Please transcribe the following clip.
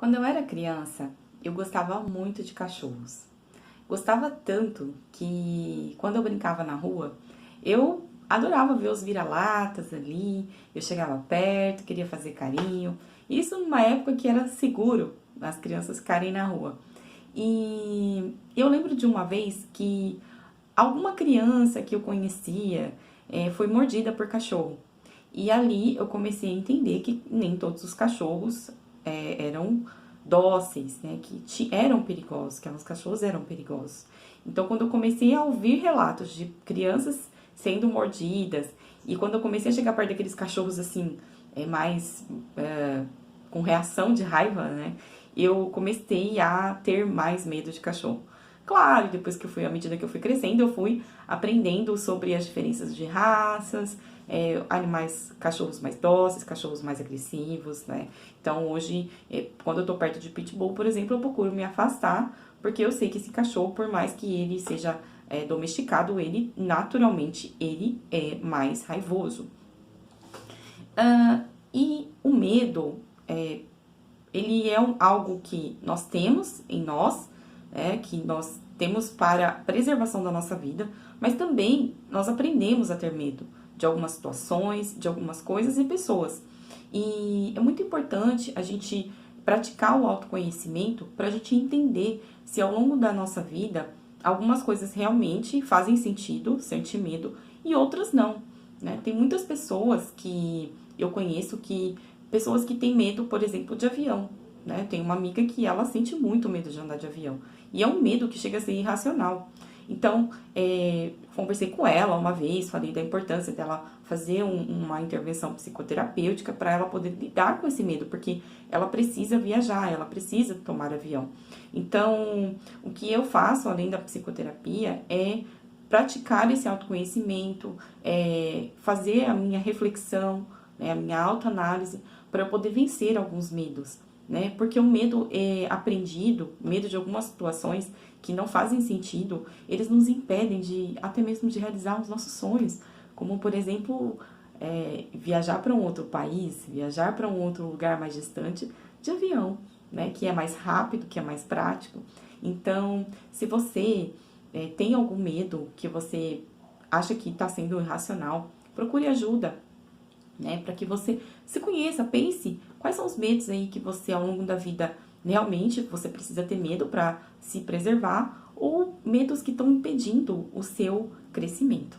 Quando eu era criança, eu gostava muito de cachorros. Gostava tanto que quando eu brincava na rua, eu adorava ver os vira-latas ali, eu chegava perto, queria fazer carinho. Isso numa época que era seguro as crianças ficarem na rua. E eu lembro de uma vez que alguma criança que eu conhecia foi mordida por cachorro. E ali eu comecei a entender que nem todos os cachorros eram dóceis, né? Que eram perigosos, que os cachorros eram perigosos. Então, quando eu comecei a ouvir relatos de crianças sendo mordidas, e quando eu comecei a chegar perto daqueles cachorros assim, mais com reação de raiva, né? Eu comecei a ter mais medo de cachorro. Claro, depois que eu fui, à medida que eu fui crescendo, eu fui aprendendo sobre as diferenças de raças, animais, cachorros mais dóceis, cachorros mais agressivos, né? Então, hoje, quando eu tô perto de pitbull, por exemplo, eu procuro me afastar, porque eu sei que esse cachorro, por mais que ele seja domesticado, ele, naturalmente, ele é mais raivoso. E o medo, ele é algo que nós temos em nós, que nós temos para a preservação da nossa vida, mas também nós aprendemos a ter medo de algumas situações, de algumas coisas e pessoas. E é muito importante a gente praticar o autoconhecimento para a gente entender se ao longo da nossa vida algumas coisas realmente fazem sentido, sentir medo, e outras não, né? Tem muitas pessoas que eu conheço pessoas que têm medo, por exemplo, de avião, né? Tem uma amiga que ela sente muito medo de andar de avião. E é um medo que chega a ser irracional. Então, conversei com ela uma vez, falei da importância dela fazer uma intervenção psicoterapêutica para ela poder lidar com esse medo, porque ela precisa viajar, ela precisa tomar avião. Então, o que eu faço, além da psicoterapia, é praticar esse autoconhecimento, fazer a minha reflexão, né, a minha autoanálise, para eu poder vencer alguns medos, né? Porque o medo aprendido, medo de algumas situações que não fazem sentido, eles nos impedem de até mesmo de realizar os nossos sonhos, como por exemplo, viajar para um outro país, viajar para um outro lugar mais distante de avião, né? Que é mais rápido, que é mais prático. Então, se você tem algum medo que você acha que está sendo irracional, procure ajuda, né? Para que você se conheça, pense quais são os medos aí que você ao longo da vida realmente você precisa ter medo para se preservar ou medos que estão impedindo o seu crescimento.